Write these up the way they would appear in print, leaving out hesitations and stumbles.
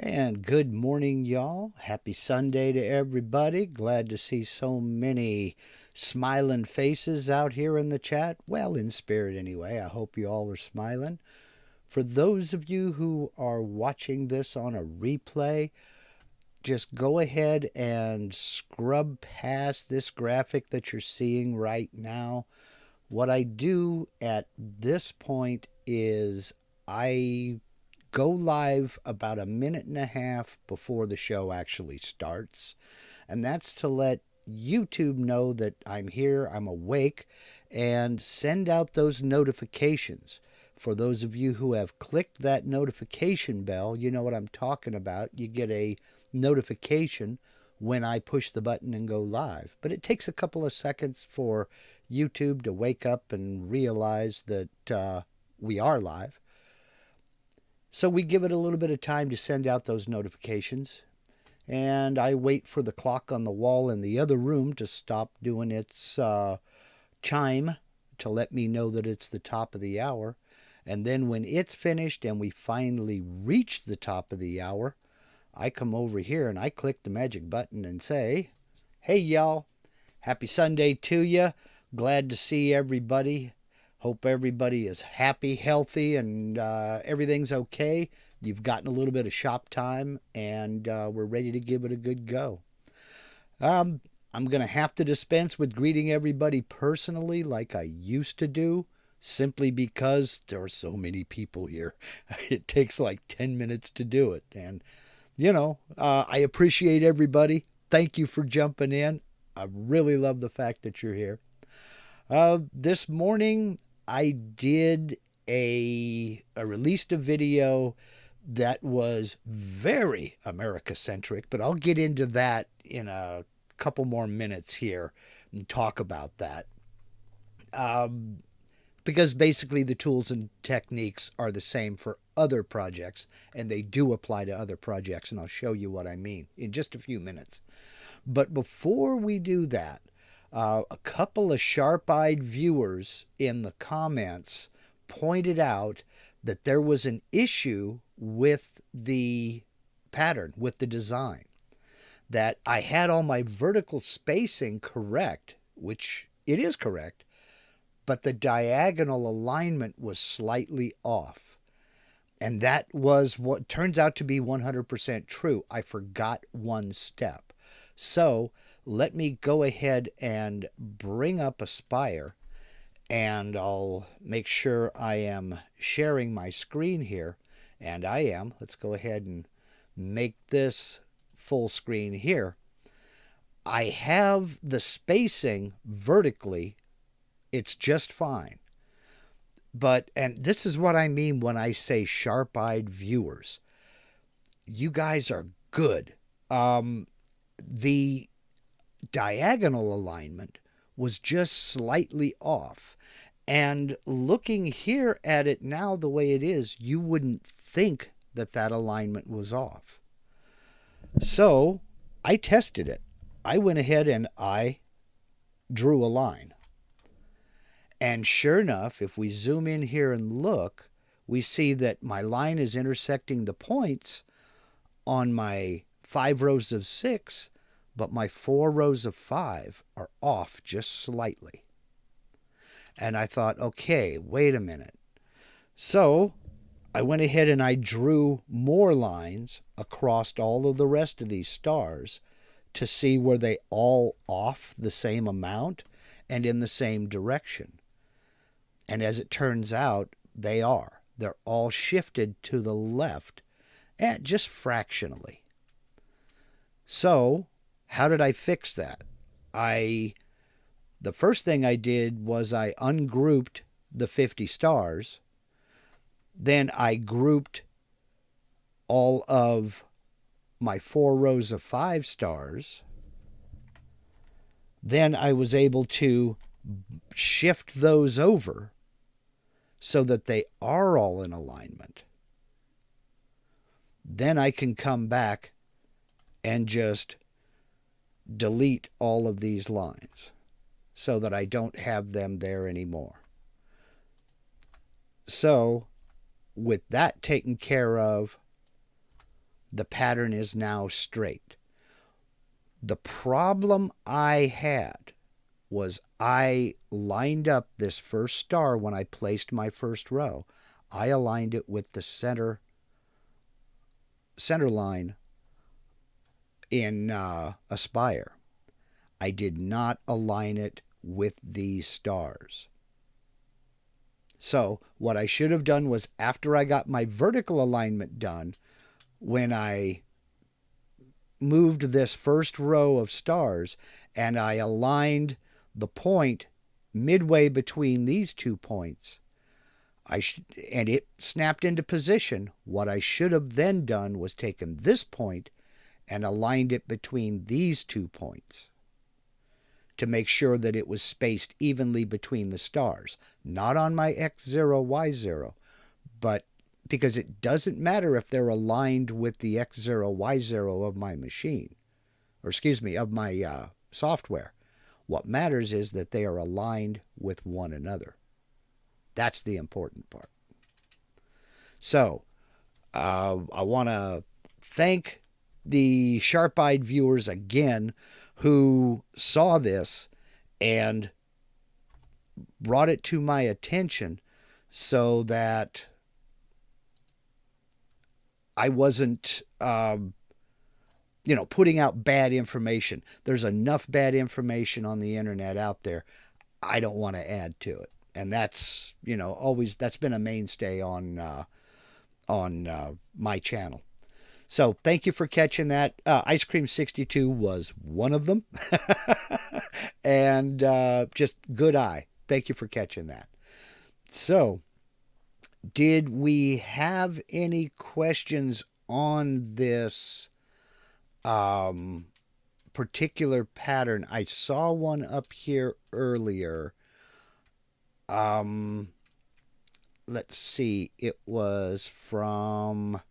And good morning, y'all. Happy Sunday to everybody. Glad to see so many smiling faces out here in the chat. Well, in spirit anyway. I hope you all are smiling. For those of you who are watching this on a replay, just go ahead and scrub past this graphic that you're seeing right now. What I do at this point is I go live about a minute and a half before the show actually starts. And that's to let YouTube know that I'm here, I'm awake, and send out those notifications. For those of you who have clicked that notification bell, you know what I'm talking about. You get a notification when I push the button and go live. But it takes a couple of seconds for YouTube to wake up and realize that we are live. So we give it a little bit of time to send out those notifications. And I wait for the clock on the wall in the other room to stop doing its chime to let me know that it's the top of the hour. And then when it's finished and we finally reach the top of the hour, I come over here and I click the magic button and say, "Hey, y'all, happy Sunday to you. Glad to see everybody. Hope everybody is happy, healthy, and everything's okay. You've gotten a little bit of shop time, and we're ready to give it a good go." I'm going to have to dispense with greeting everybody personally like I used to do, simply because there are so many people here. It takes like 10 minutes to do it. And, I appreciate everybody. Thank you for jumping in. I really love the fact that you're here. This morning, I released a video that was very America-centric, but I'll get into that in a couple more minutes here and talk about that. Because basically the tools and techniques are the same for other projects, and they do apply to other projects, and I'll show you what I mean in just a few minutes. But before we do that, a couple of sharp-eyed viewers in the comments pointed out that there was an issue with the pattern, with the design. That I had all my vertical spacing correct, which it is correct, but the diagonal alignment was slightly off. And that was what turns out to be 100% true. I forgot one step. So let me go ahead and bring up Aspire, and I'll make sure I am sharing my screen here. And I am. Let's go ahead and make this full screen here. I have the spacing vertically. It's just fine. And this is what I mean when I say sharp-eyed viewers. You guys are good. The diagonal alignment was just slightly off. And looking here at it now the way it is, you wouldn't think that that alignment was off. So I tested it. I went ahead and I drew a line. And sure enough, if we zoom in here and look, we see that my line is intersecting the points on my 5 rows of 6, but my 4 rows of 5 are off just slightly. And I thought, okay, wait a minute. So I went ahead and I drew more lines across all of the rest of these stars to see were they all off the same amount and in the same direction. And as it turns out, they are. They're all shifted to the left, and just fractionally. So how did I fix that? The first thing I did was I ungrouped the 50 stars. Then I grouped all of my 4 rows of 5 stars. Then I was able to shift those over so that they are all in alignment. Then I can come back and just delete all of these lines so that I don't have them there anymore. So with that taken care of, the pattern is now straight. The problem I had was I lined up this first star when I placed my first row. I aligned it with the center line in Aspire. I did not align it with these stars. So what I should have done was, after I got my vertical alignment done, when I moved this first row of stars and I aligned the point midway between these 2 points, and it snapped into position, what I should have then done was taken this point and aligned it between these 2 points to make sure that it was spaced evenly between the stars. Not on my X0, Y0, but because it doesn't matter if they're aligned with the X0, Y0 of my machine, or excuse me, of my software. What matters is that they are aligned with one another. That's the important part. So, I want to thank the sharp-eyed viewers again who saw this and brought it to my attention so that I wasn't, putting out bad information. There's enough bad information on the internet out there. I don't want to add to it. And that's, always, that's been a mainstay on my channel. So thank you for catching that. Ice Cream 62 was one of them. And just good eye. Thank you for catching that. So, did we have any questions on this particular pattern? I saw one up here earlier. Let's see. It was from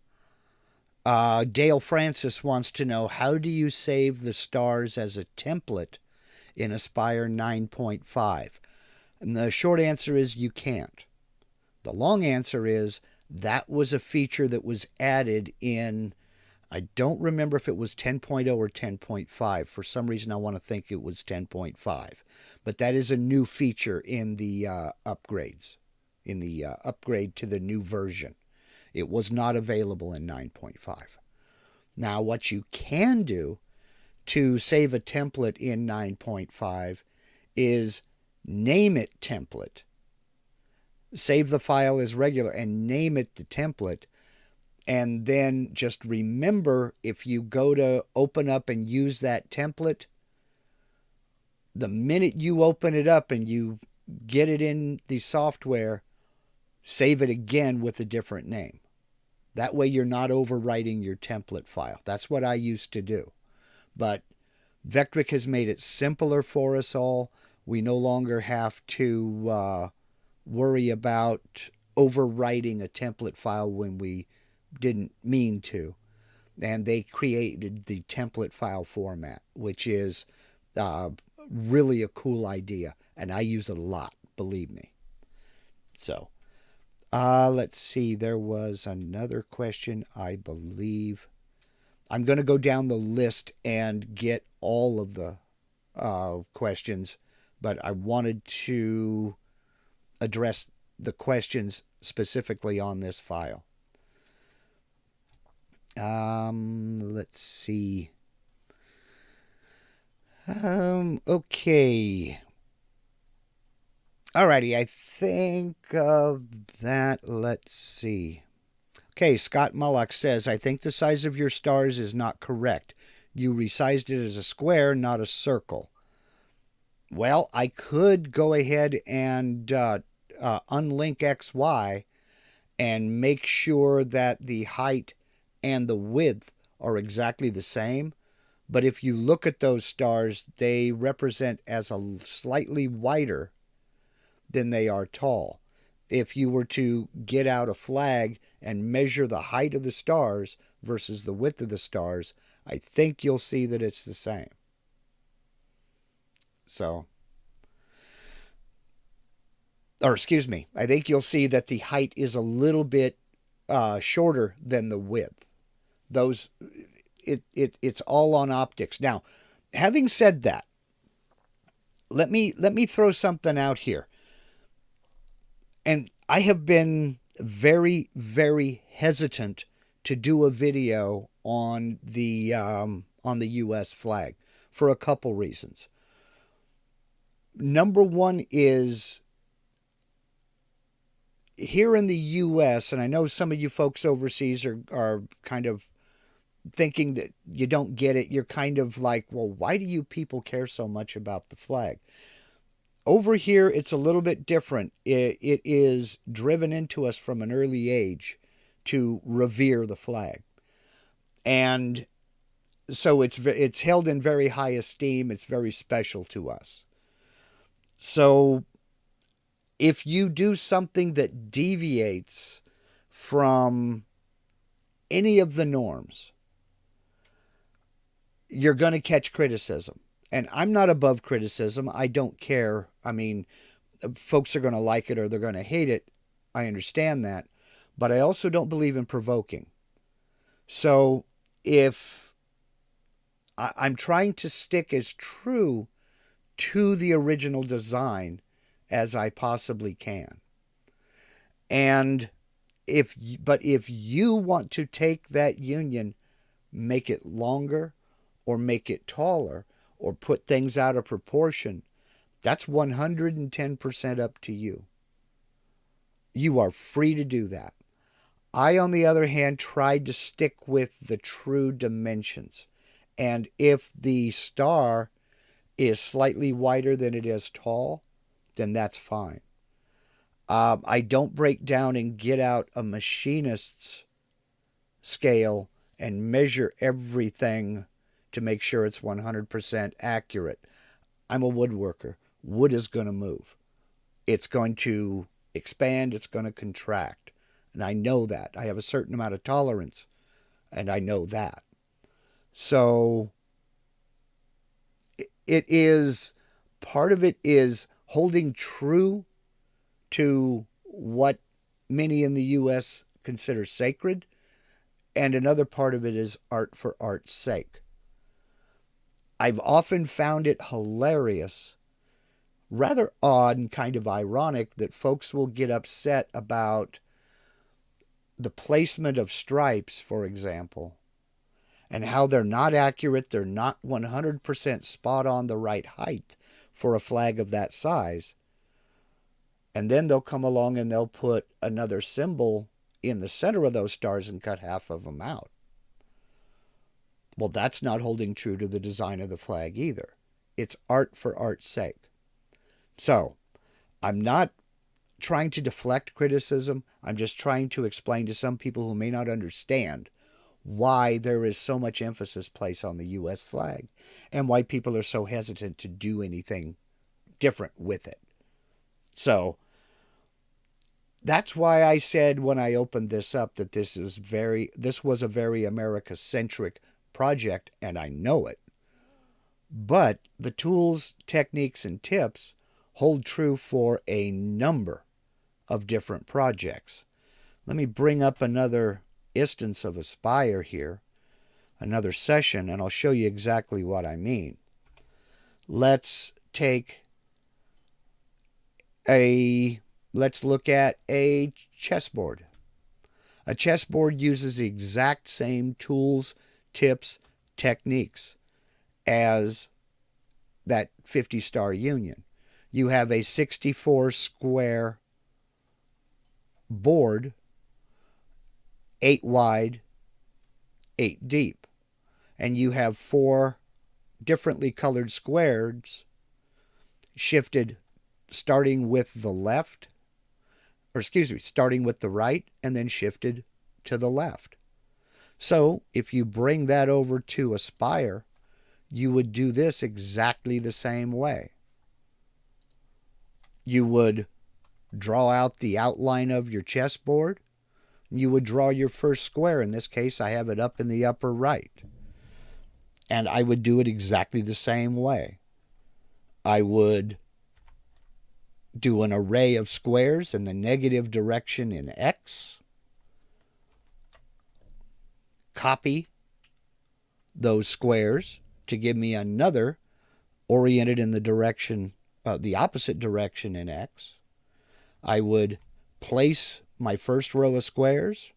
Dale Francis wants to know, how do you save the stars as a template in Aspire 9.5? And the short answer is you can't. The long answer is that was a feature that was added in, I don't remember if it was 10.0 or 10.5. For some reason, I want to think it was 10.5. But that is a new feature in the upgrades, in the upgrade to the new version. It was not available in 9.5. Now, what you can do to save a template in 9.5 is name it template. Save the file as regular and name it the template. And then just remember, if you go to open up and use that template, the minute you open it up and you get it in the software, save it again with a different name. That way you're not overwriting your template file. That's what I used to do. But Vectric has made it simpler for us all. We no longer have to worry about overwriting a template file when we didn't mean to. And they created the template file format, which is really a cool idea. And I use it a lot, believe me. So, let's see. There was another question, I believe. I'm going to go down the list and get all of the questions, but I wanted to address the questions specifically on this file. Let's see. Okay. Alrighty, I think of that. Let's see. Okay, Scott Mullock says, I think the size of your stars is not correct. You resized it as a square, not a circle. Well, I could go ahead and unlink XY and make sure that the height and the width are exactly the same. But if you look at those stars, they represent as a slightly wider than they are tall. If you were to get out a flag and measure the height of the stars versus the width of the stars, I think you'll see that it's the same. So, or excuse me, I think you'll see that the height is a little bit shorter than the width. Those, it's all on optics. Now, having said that, let me throw something out here. And I have been very, very hesitant to do a video on the U.S. flag for a couple reasons. Number one is, here in the U.S., and I know some of you folks overseas are kind of thinking that you don't get it. You're kind of like, well, why do you people care so much about the flag? Over here, it's a little bit different. It is driven into us from an early age to revere the flag. And so it's held in very high esteem. It's very special to us. So if you do something that deviates from any of the norms, you're going to catch criticism. And I'm not above criticism. I don't care. I mean, folks are going to like it or they're going to hate it. I understand that. But I also don't believe in provoking. So if I'm trying to stick as true to the original design as I possibly can. And if you want to take that union, make it longer or make it taller, or put things out of proportion, that's 110% up to you. You are free to do that. I, on the other hand, tried to stick with the true dimensions. And if the star is slightly wider than it is tall, then that's fine. I don't break down and get out a machinist's scale and measure everything to make sure it's 100% accurate. I'm a woodworker. Wood is going to move. It's going to expand. It's going to contract. And I know that. I have a certain amount of tolerance, and I know that. So it is, part of it is holding true to what many in the U.S. consider sacred, and another part of it is art for art's sake. I've often found it hilarious, rather odd and kind of ironic, that folks will get upset about the placement of stripes, for example, and how they're not accurate, they're not 100% spot on the right height for a flag of that size. And then they'll come along and they'll put another symbol in the center of those stars and cut half of them out. Well, that's not holding true to the design of the flag either. It's art for art's sake. So, I'm not trying to deflect criticism. I'm just trying to explain to some people who may not understand why there is so much emphasis placed on the U.S. flag and why people are so hesitant to do anything different with it. So, that's why I said when I opened this up that this was a very America-centric project, and I know it. But the tools, techniques, and tips hold true for a number of different projects. Let me bring up another instance of a Spire here, another session, and I'll show you exactly what I mean. Let's look at a chessboard. A chessboard uses the exact same tools, tips, techniques as that 50-star union. You have a 64 square board, 8 wide, 8 deep. And you have 4 differently colored squares shifted starting with the right and then shifted to the left. So if you bring that over to a Spire, you would do this exactly the same way. You would draw out the outline of your chessboard. You would draw your first square. In this case, I have it up in the upper right. And I would do it exactly the same way. I would do an array of squares in the negative direction in X. copy those squares to give me another oriented in the direction, the opposite direction in X. I would place my first row of squares,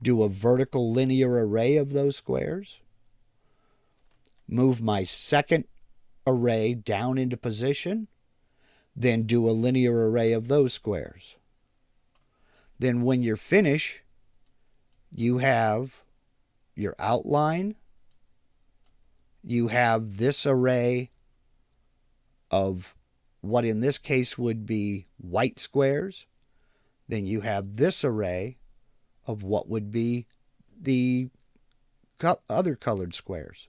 do a vertical linear array of those squares, move my second array down into position, then do a linear array of those squares. Then when you're finished, you have your outline, you have this array of what in this case would be white squares, then you have this array of what would be the other colored squares.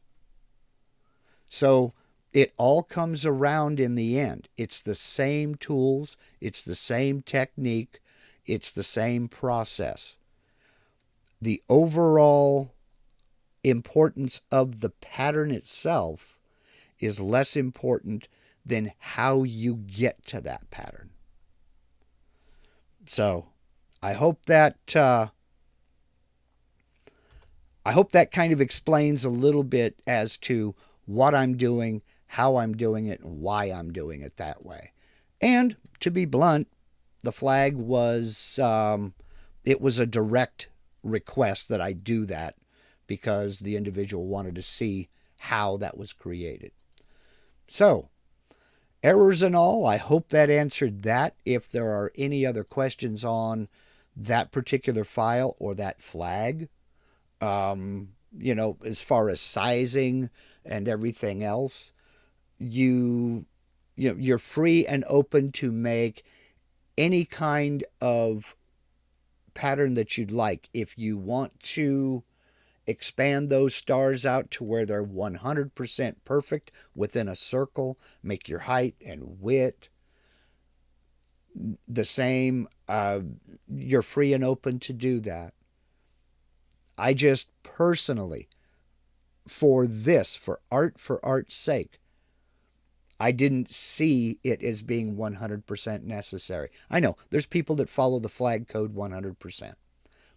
So it all comes around in the end. It's the same tools, it's the same technique, it's the same process. The overall importance of the pattern itself is less important than how you get to that pattern. So I hope that kind of explains a little bit as to what I'm doing, how I'm doing it, and why I'm doing it that way. And to be blunt, the flag was it was a direct request that I do that because the individual wanted to see how that was created. So, errors and all, I hope that answered that. If there are any other questions on that particular file or that flag, as far as sizing and everything else, you're free and open to make any kind of pattern that you'd like. If you want to expand those stars out to where they're 100% perfect within a circle, make your height and width the same, you're free and open to do that. I just personally, for art's sake, I didn't see it as being 100% necessary. I know there's people that follow the flag code 100%.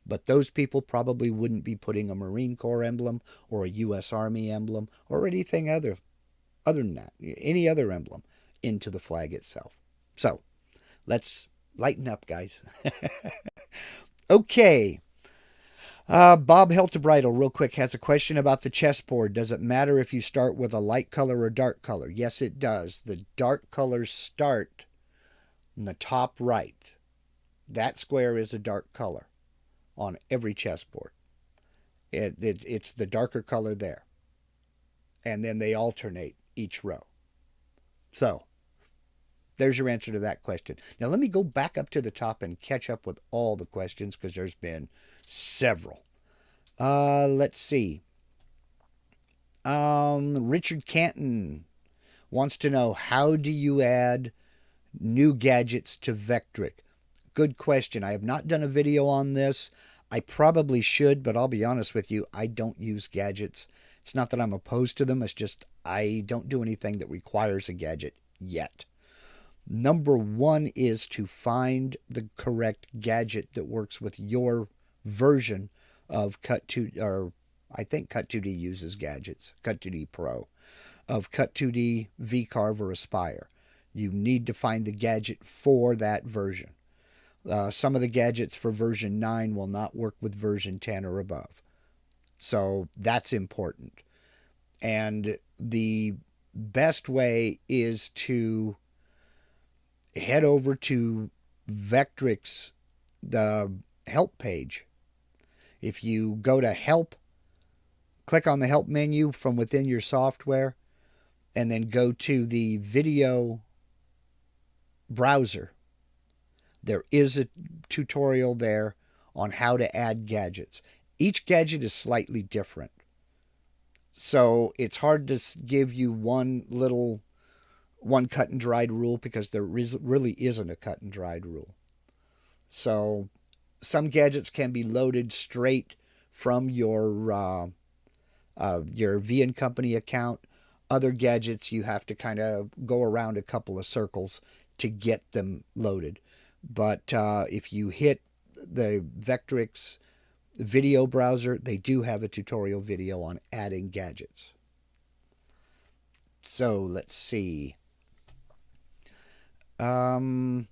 But those people probably wouldn't be putting a Marine Corps emblem or a U.S. Army emblem or anything other than that, any other emblem, into the flag itself. So, let's lighten up, guys. Okay. Bob Heltebridal, real quick, has a question about the chessboard. Does it matter if you start with a light color or dark color? Yes, it does. The dark colors start in the top right. That square is a dark color on every chessboard. It's the darker color there. And then they alternate each row. So, there's your answer to that question. Now, let me go back up to the top and catch up with all the questions because there's been several. Let's see. Richard Canton wants to know, how do you add new gadgets to Vectric? Good question. I have not done a video on this. I probably should, but I'll be honest with you, I don't use gadgets. It's not that I'm opposed to them. It's just I don't do anything that requires a gadget yet. Number one is to find the correct gadget that works with your version of Cut2D, or I think Cut2D uses gadgets, Cut2D Pro, of Cut2D, V-Carve, or Aspire. You need to find the gadget for that version. Some of the gadgets for version 9 will not work with version 10 or above. So that's important. And the best way is to head over to Vectric's the help page. If you go to help, click on the help menu from within your software, and then go to the video browser. There is a tutorial there on how to add gadgets. Each gadget is slightly different. So it's hard to give you one cut and dried rule because there really isn't a cut and dried rule. So some gadgets can be loaded straight from your V & Company account. Other gadgets you have to kind of go around a couple of circles to get them loaded. But if you hit the Vectric's video browser, they do have a tutorial video on adding gadgets. So let's see. IL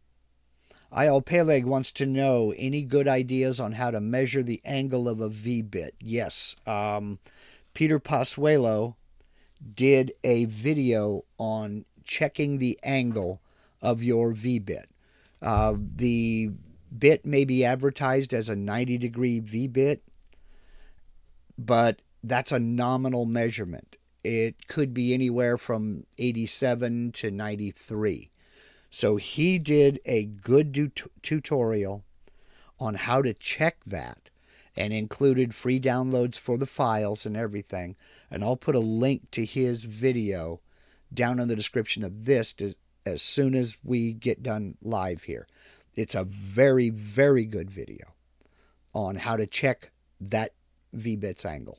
Peleg wants to know any good ideas on how to measure the angle of a V-bit. Yes. Peter Pasuelo did a video on checking the angle of your V-bit. The bit may be advertised as a 90-degree V-bit, but that's a nominal measurement. It could be anywhere from 87 to 93. So he did a good tutorial on how to check that and included free downloads for the files and everything. And I'll put a link to his video down in the description of this as soon as we get done live here. It's a very, very good video on how to check that V-bit's angle.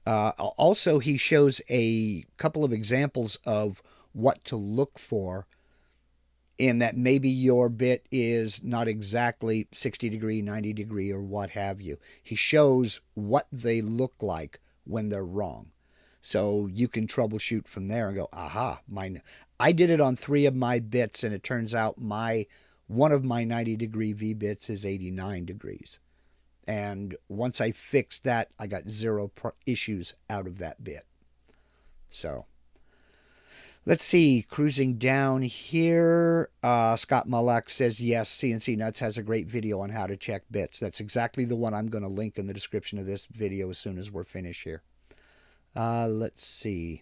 Also, he shows a couple of examples of what to look for in that maybe your bit is not exactly 60 degree, 90 degree, or what have you. He shows what they look like when they're wrong. So you can troubleshoot from there and go, aha, I did it on 3 of my bits, and it turns out one of my 90 degree V bits is 89 degrees. And once I fixed that, I got 0 issues out of that bit. So let's see, cruising down here, Scott Mullack says, yes, CNC Nuts has a great video on how to check bits. That's exactly the one I'm going to link in the description of this video as soon as we're finished here. Let's see.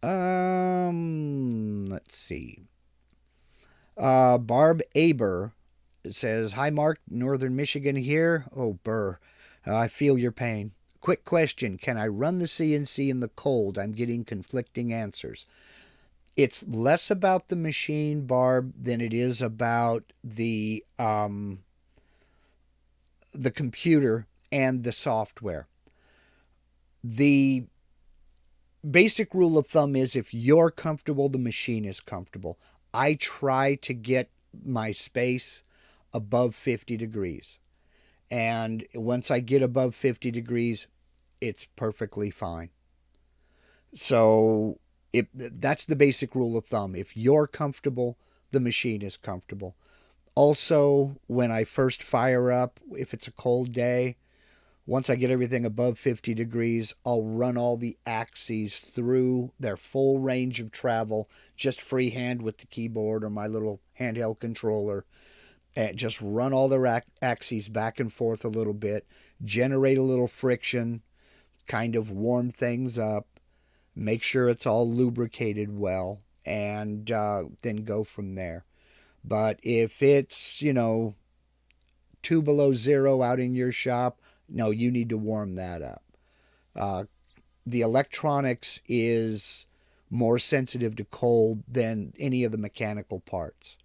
Let's see. Barb Aber says, hi, Mark, Northern Michigan here. Oh, burr. I feel your pain. Quick question. Can I run the CNC in the cold? I'm getting conflicting answers. It's less about the machine, Barb, than it is about the computer and the software. The basic rule of thumb is if you're comfortable, the machine is comfortable. I try to get my space above 50 degrees. And once I get above 50 degrees, it's perfectly fine. So that's the basic rule of thumb. If you're comfortable, the machine is comfortable. Also, when I first fire up, if it's a cold day, once I get everything above 50 degrees, I'll run all the axes through their full range of travel, just freehand with the keyboard or my little handheld controller. And just run all the axes back and forth a little bit, generate a little friction, kind of warm things up, make sure it's all lubricated well, and then go from there. But if it's, 2 below 0 out in your shop, no, you need to warm that up. The electronics is more sensitive to cold than any of the mechanical parts.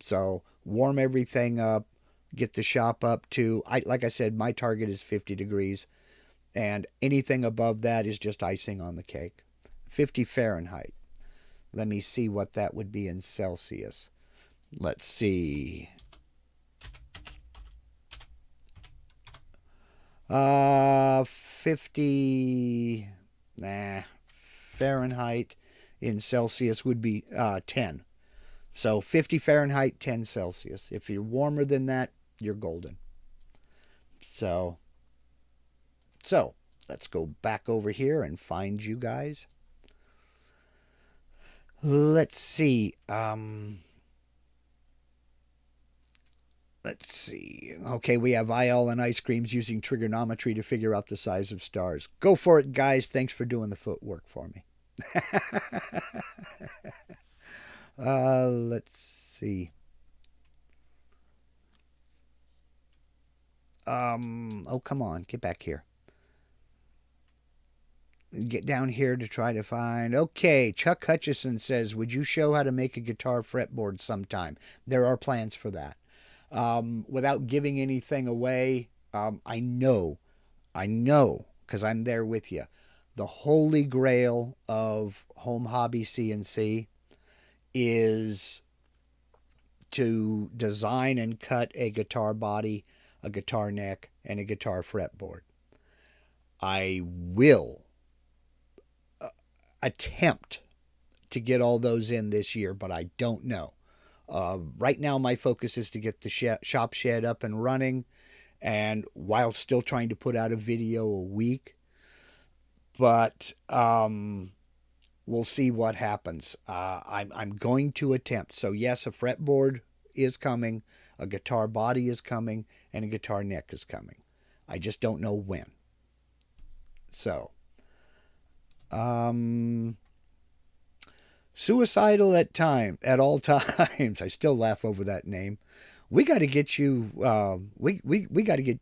So warm everything up, get the shop up to, like I said, my target is 50 degrees, and anything above that is just icing on the cake. 50 Fahrenheit. Let me see what that would be in Celsius. Let's see. 50 Fahrenheit in Celsius would be 10. So 50 Fahrenheit, 10 Celsius. If you're warmer than that, you're golden. So let's go back over here and find you guys. Let's see. Let's see. Okay, we have IL and Ice Creams using trigonometry to figure out the size of stars. Go for it, guys. Thanks for doing the footwork for me. Let's see. Oh, come on. Get back here. Get down here to try to find... Okay, Chuck Hutchison says, would you show how to make a guitar fretboard sometime? There are plans for that. Without giving anything away, I know, because I'm there with you. The holy grail of home hobby CNC is to design and cut a guitar body, a guitar neck, and a guitar fretboard. I will attempt to get all those in this year, but I don't know. Right now, my focus is to get the shop shed up and running, and while still trying to put out a video a week. But we'll see what happens. I'm going to attempt. So yes, a fretboard is coming, a guitar body is coming, and a guitar neck is coming. I just don't know when. So, suicidal at all times. I still laugh over that name. We got to get you. We got to get.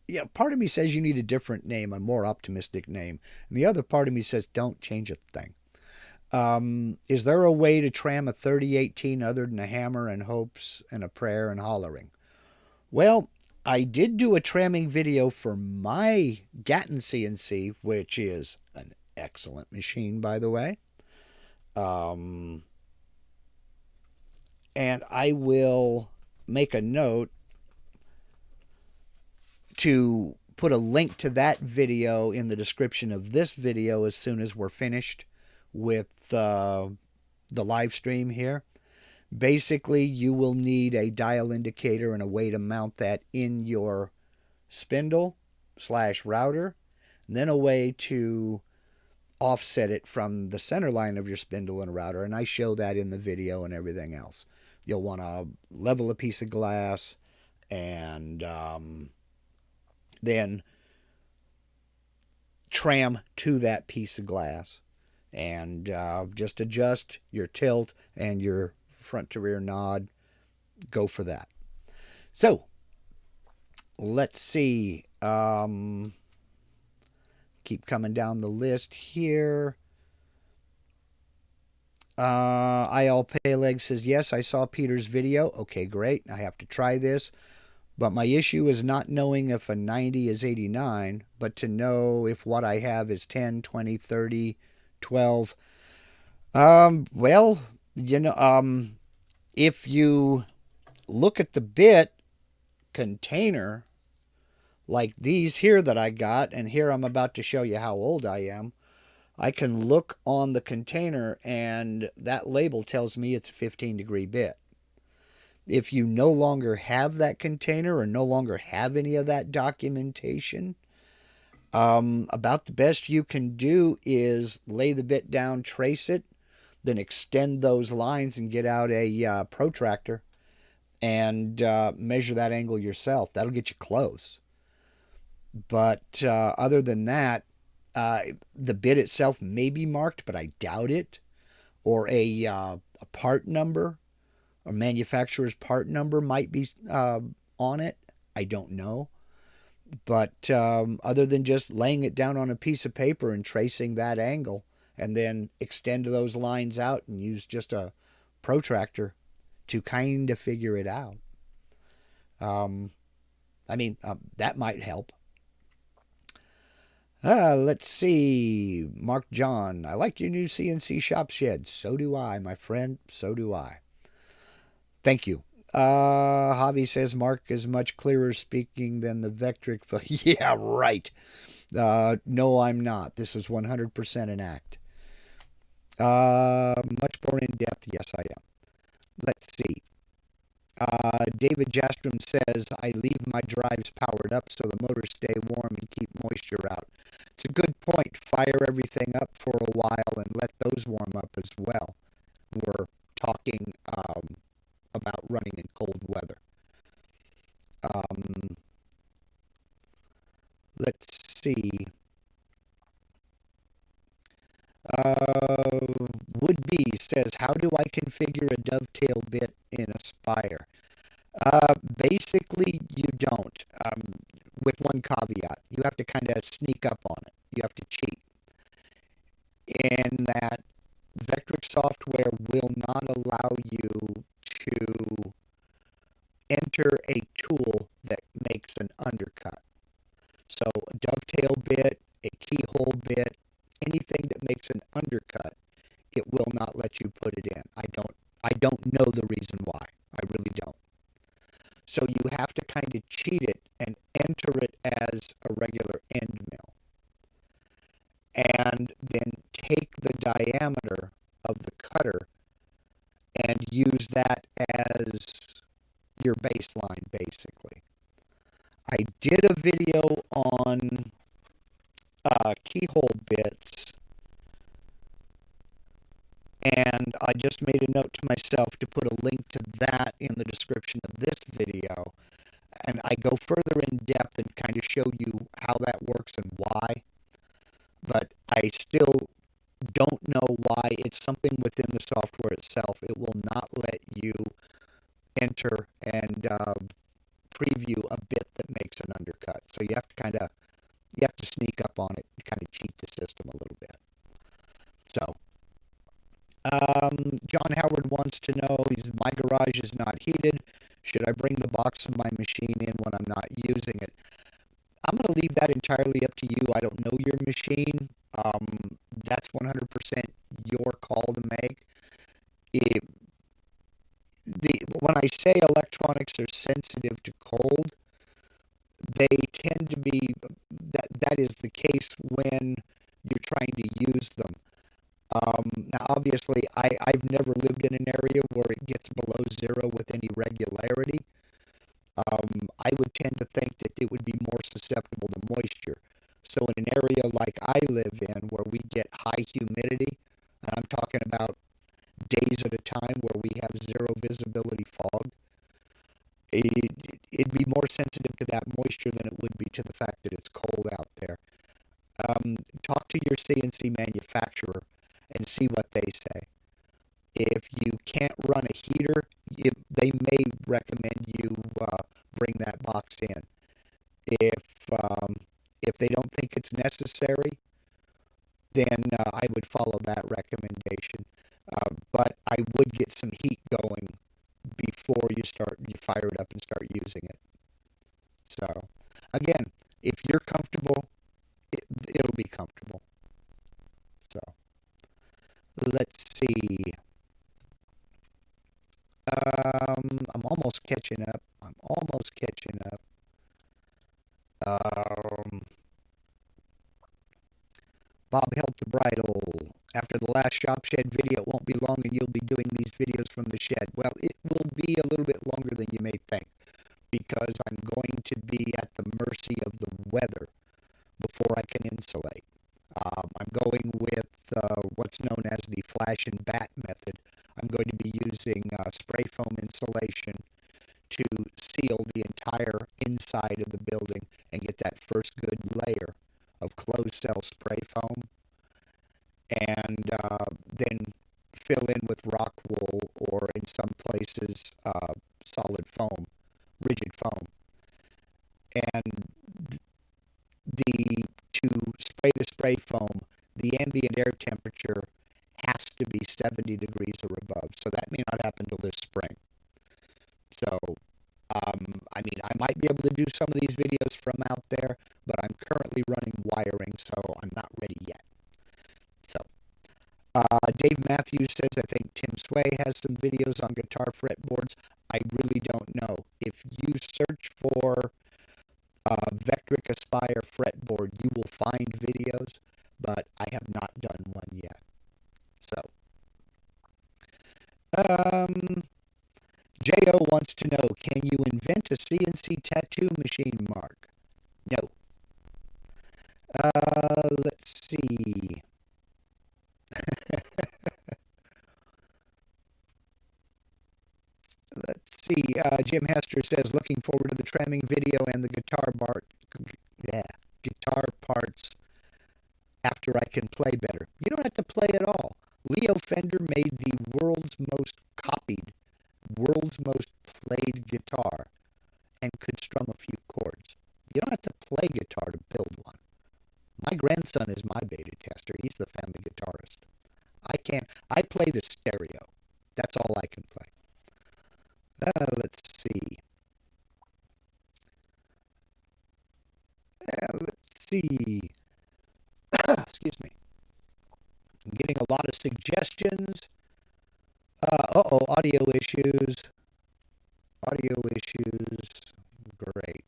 Yeah, part of me says you need a different name, a more optimistic name, and the other part of me says don't change a thing. Is there a way to tram a 3018 other than a hammer and hopes and a prayer and hollering? Well, I did do a tramming video for my Gatton CNC, which is an excellent machine, by the way. And I will make a note to put a link to that video in the description of this video as soon as we're finished with the live stream here. Basically, you will need a dial indicator and a way to mount that in your spindle/router, and then a way to offset it from the center line of your spindle and router, and I show that in the video and everything else. You'll want to level a piece of glass and then tram to that piece of glass, and just adjust your tilt and your front to rear nod. Go for that. So let's see. Keep coming down the list here. IL Peleg says, yes, I saw Peter's video. Okay, great. I have to try this. But my issue is not knowing if a 90 is 89, but to know if what I have is 10, 20, 30, 12. Well, if you look at the bit container, like these here that I got, and here I'm about to show you how old I am, I can look on the container and that label tells me it's a 15-degree bit. If you no longer have that container or no longer have any of that documentation, about the best you can do is lay the bit down, trace it, then extend those lines and get out a protractor and measure that angle yourself. That'll get you close. But other than that, the bit itself may be marked, but I doubt it. Or a part number, or manufacturer's part number might be on it. I don't know. But other than just laying it down on a piece of paper and tracing that angle, and then extend those lines out and use just a protractor to kind of figure it out. That might help. Let's see. Mark John, I like your new CNC shop shed. So do I, my friend. So do I. Thank you. Javi says Mark is much clearer speaking than the Vectric. Yeah, right. No, I'm not. This is 100% an act. Much more in depth. Yes, I am. Let's see. David Jastrom says, I leave my drives powered up so the motors stay warm and keep moisture out. It's a good point. Fire everything up for a while and let those warm up as well. We're talking about running in cold weather. Let's see. Would be says, how do I configure a dovetail bit in a Spire? Basically, you don't. With one caveat, you have to kind of sneak up on it. You have to cheat. In that Vectric software will not allow you to enter a tool that makes an undercut. So a dovetail bit, a keyhole bit, anything that makes an undercut, it will not let you put it in. I don't know the reason why. I really don't. So you have to kind of cheat it and enter it as a regular end mill. And then take the diameter of the cutter and use that as your baseline, basically. I did a video on keyhole bits, and I just made a note to myself to put a link to that in the description of this video. And I go further in depth and kind of show you how that works and why. But I still don't know why. It's something within the software itself. It will not let you enter and preview a bit that makes an undercut. So you have to sneak up on it and kind of cheat the system a little bit. So John Howard wants to know, my garage is not heated. Should I bring the box of my machine in when I'm not using it? I'm going to leave that entirely up to you. I don't know your machine. That's 100% your call to make. When I say electronics are sensitive to cold, they tend to be, that is the case when you're trying to use them. Now, obviously, I've never lived in an area where it gets below zero with any regularity. I would tend to think that it would be more susceptible to moisture. So in an area like I live in, where we get high humidity, and I'm talking about days at a time where we have zero visibility fog, it'd be more sensitive to that moisture than it would be to the fact that it's cold out there. Talk to your CNC manufacturer and see what they say. If you can't run a heater, they may recommend you bring that box in. If they don't think it's necessary, then I would follow that recommendation. But I would get some heat going before you fire it up and start using it. So, again, if you're comfortable, it'll be comfortable. So, let's see. I'm almost catching up. Bob helped the bridle. After the last shop shed video, it won't be long and you'll be doing these videos from the shed. Well, it will be a little bit longer than you may think, because I'm going to be at the mercy of the weather before I can insulate. I'm going with what's known as the flash and bat method. I'm going to be using spray foam insulation to seal the entire inside of the building and get that first good layer of closed cell spray foam, and then fill in with rock wool, or in some places solid foam, rigid foam. And to spray the spray foam, the ambient air temperature has to be 70 degrees or above. So that may not happen till this spring. So, I might be able to do some of these videos from out there, but I'm currently running wiring, so I'm not ready yet. So, Dave Matthews says, I think Tim Sway has some videos on guitar fretboards. I really don't know. If you search for Vectric Aspire fretboard, you will find videos, but I have not done one yet. So, J.O. wants to know, can you invent a CNC tattoo machine, Mark? No. Let's see. Let's see. Jim Hester says, looking forward to the trimming video and the guitar parts after I can play better. You don't have to play at all. Leo Fender made the world's most copied, world's most played guitar and could strum a few chords. You don't have to play guitar to build one. My grandson is my beta tester. He's the family guitarist. I play the stereo. That's all I can play. Let's see. Excuse me. I'm getting a lot of suggestions. Audio issues. Audio issues. Great.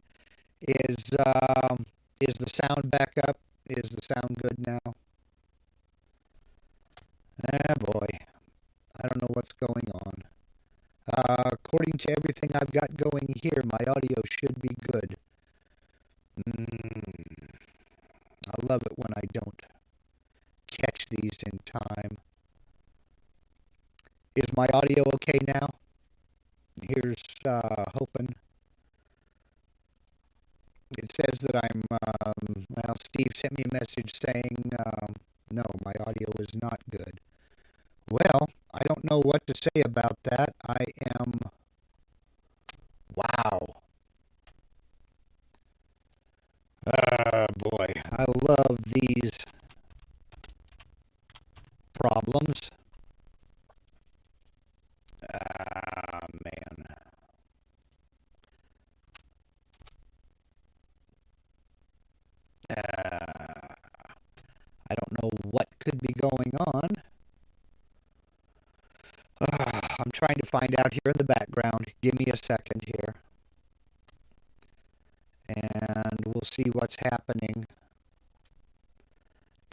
Is the sound back up? Is the sound good now? Ah, boy. I don't know what's going on. According to everything I've got going here, my audio should be good. I love it when I don't catch these in time. Is my audio okay now? Here's hoping. It says that I'm, well, Steve sent me a message saying, no, my audio is not good. Well, I don't know what to say about that. Wow. Boy, I love these problems. Man. I don't know what could be going on. I'm trying to find out here in the background. Give me a second here. And we'll see what's happening.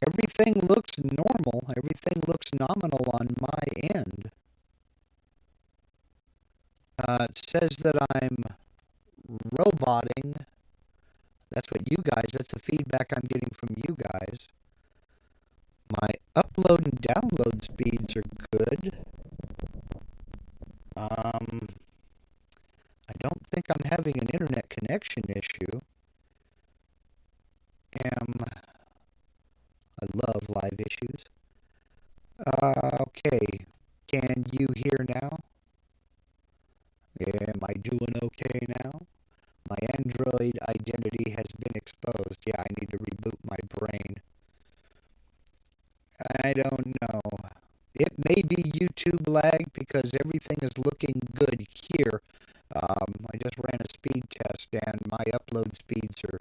Everything looks normal. Everything looks nominal on my end. It says that I'm roboting. That's the feedback I'm getting from you guys. My upload and download speeds are good. I don't think I'm having an internet connection issue. I love live issues. Okay. Can you hear now? Am I doing okay now? My Android identity has been exposed. Yeah, I need to reboot my brain. I don't know. It may be YouTube lag because everything is looking good here. I just ran a speed test and my upload speeds are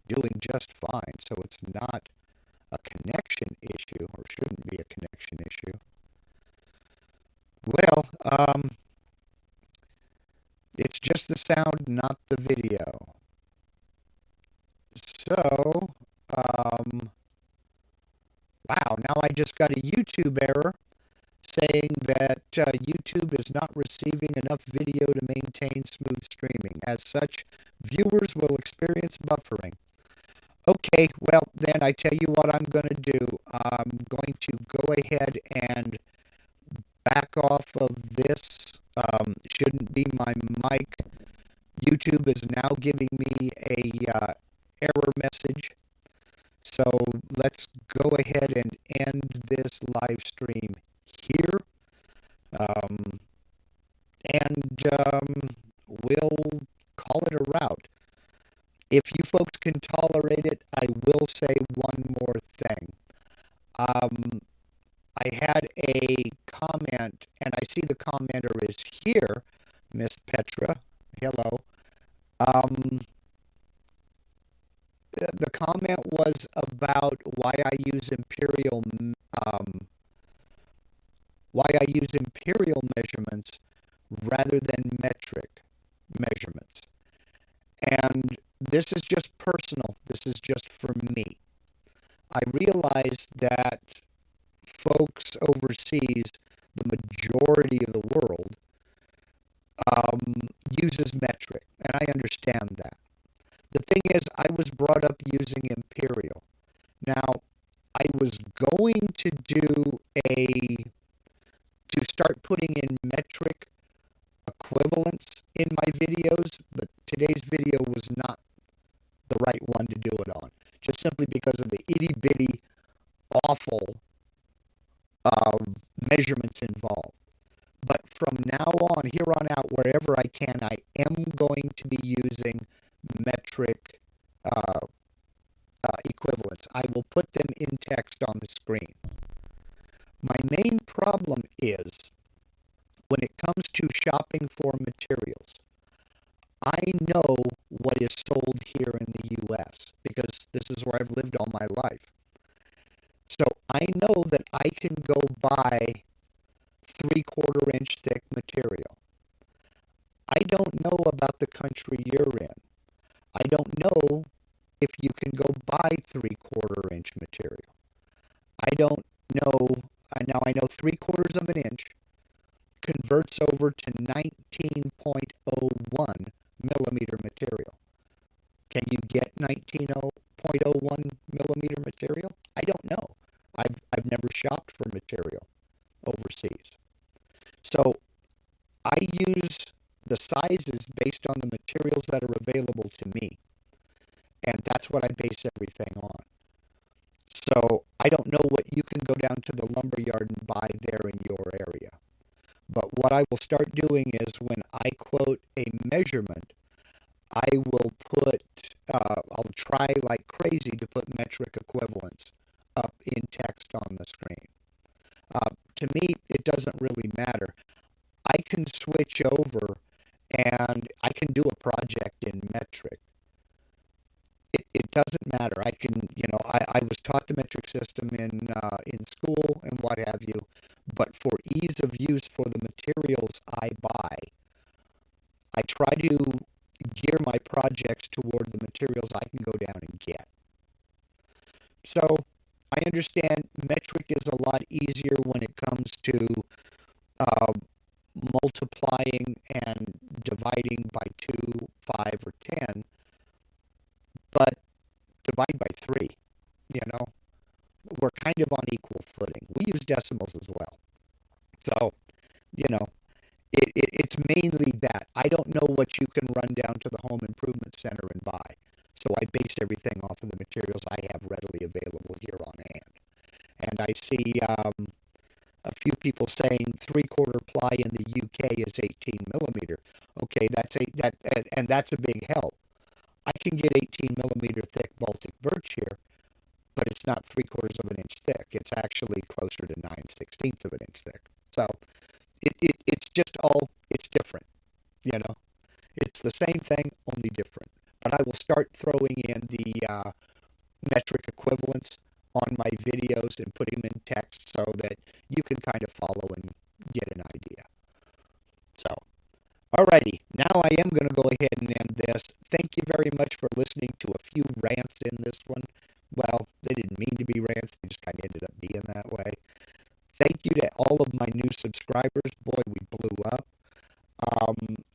doing just fine, so it's not a connection issue, or shouldn't be a connection issue. Well, it's just the sound, not the video. So, wow, now I just got a YouTube error saying that YouTube is not receiving enough video to maintain smooth streaming. As such, viewers will experience buffering. Okay, well, then I tell you what I'm going to do. I'm going to go ahead and back off of this. Shouldn't be my mic. YouTube is now giving me a error message. So let's go ahead and end this live stream here. We'll call it a route. If you folks can tolerate it, I will say one more thing. I had a comment, and I see the commenter is here, Miss Petra. Hello. The comment was about why I use imperial measurements rather than metric measurements. And this is just personal. This is just for me. I realize that folks overseas, the majority of the world, uses metric, and I understand that. The thing is, I was brought up using imperial. Now, I was going to start putting in metric equivalents in my videos, but today's video was not the right one to do it on, just simply because of the itty-bitty, awful measurements involved. But from here on out, wherever I can, I am going to be using metric equivalents. I will put them in text on the screen. My main problem is when it comes to shopping for materials. I know what is sold here in the U.S. because this is where I've lived all my life. So I know that I can go buy 3/4 inch thick material. I don't about the country you're in. I don't know if you can go buy 3/4 inch material. I don't know. I know 3/4 of an inch converts over to 19.01 millimeter material. Can you get 19.01 millimeter material? I don't know. I've never shopped for material overseas. So I use the sizes based on the materials that are available to me. And that's what I base everything on. So I don't know what you can go down to the lumber yard and buy there in your area. But what I will start doing is when I quote a measurement, I will I'll try like crazy to put metric equivalents up in text on the screen. To me, it doesn't really matter. I can switch over and I can do a project in metric. It doesn't matter. I can, I was taught the metric system in school and what have you, but for ease of use for the materials I buy, I try to gear my projects toward the materials I can go down and get. So I understand metric is a lot easier when it comes to multiplying and dividing by 2, 5, or 10, but divide by 3, we're kind of on equal footing. We use decimals as well. So, it's mainly that. I don't know what you can run down to the home improvement center and buy. So I base everything off of the materials I have readily available here on hand. And I see a few people saying 3/4 ply in the UK is 18 millimeter. Okay, that's a big help. I can get 18 millimeter thick Baltic birch here, but it's not 3/4 of an inch thick. It's actually closer to 9/16 of an inch thick. So it's just it's different, It's the same thing, only different. But I will start throwing in the metric equivalents on my videos and putting them in text so that you can kind of follow and get an idea. So, alrighty, now I am going to go ahead and end this. Thank you very much for listening to a few rants in this one. Well, they didn't mean to be rants, they just kind of ended up being that way. Thank you to all of my new subscribers. Boy, we blew up.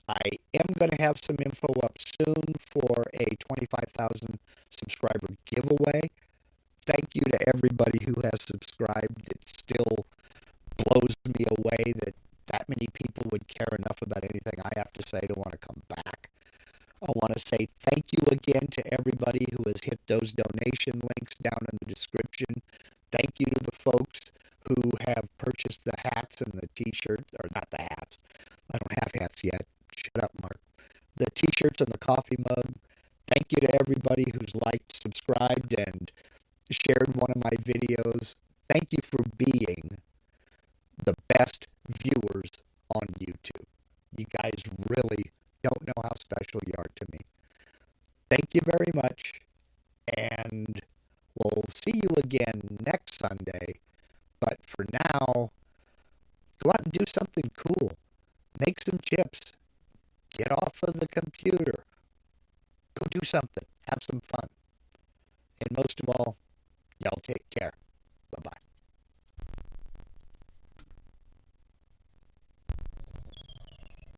I am going to have some info up soon for a 25,000 subscriber giveaway. Thank you to everybody who has subscribed. It still blows me away that many people would care enough about anything I have to say to want to come back. I want to say thank you again to everybody who has hit those donation links down in the description. Thank you to the folks who have purchased the hats and the t-shirts, or not the hats. I don't have hats yet. Shut up, Mark. The t-shirts and the coffee mug. Thank you to everybody who's liked, subscribed, and shared one of my videos. Thank you for being the best viewers on YouTube. You guys really don't know how special you are to me. Thank you very much, and we'll see you again next Sunday. But for now, go out and do something cool. Make some chips. Get off of the computer. Go do something. Have some fun. And most of all, y'all take care.